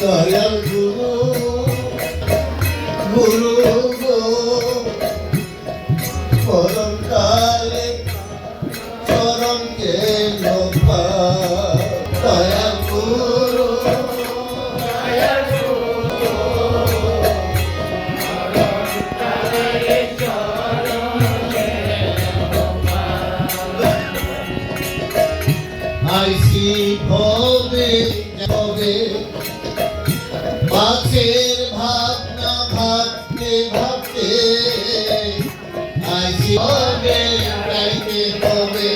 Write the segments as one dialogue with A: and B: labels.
A: দয়াল গুরু গো পরম কালে চরণ গেল দয়াল গুরু আইসি ভবে ভবে মাছের ভাবনা ভাবতে ভাবতে আইসি হবে গাইতে হবে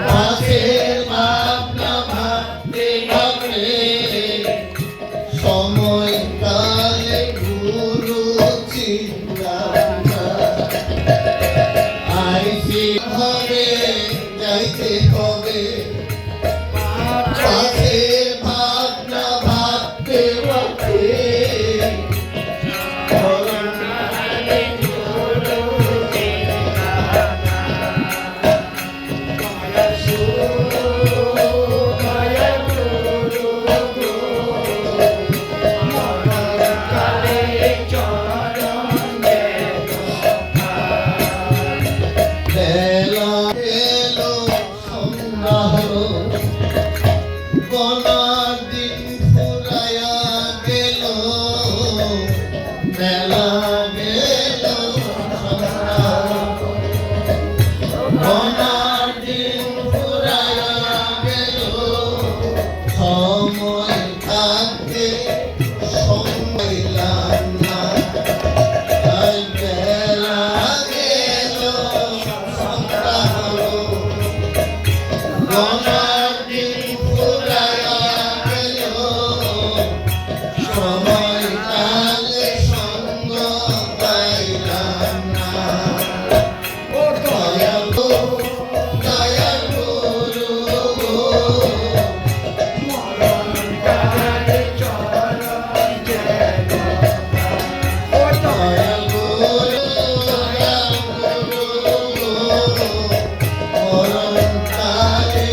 A: মাছের ভাবনা ভাবতে ভাবতে সময় কালে গুরু চিন্তা আইসি হবে গাইতে হবে মাছের ভাবনা ভাবতে ভাবতে গনার দিন ফুরায়া গেল মেলা গেল গনার দিন ফুরায়া গেল সময় থাকতে সময় না মেলা গেল সন্ধ্যা হলো গনার দিন ফুরায়া গেল সময় কালে সঙ্গ পাইলাম না দয়াল গুরু দয়াল গুরু মরণ কালে চরণ গেল দয়াল গুরু দয়াল গুরু মরণ কালে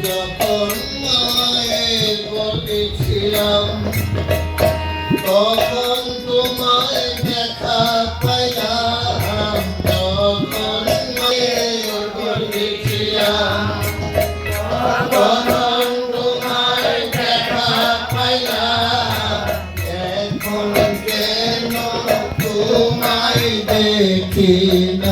A: যখন মায়ের গর্ভে ছিলাম তখন তোমায় দেখা পাইলাম যখন মায়ের গর্ভে ছিলাম তখন তোমায় দেখা পাইলাম এখন কেন তোমায় দেখি না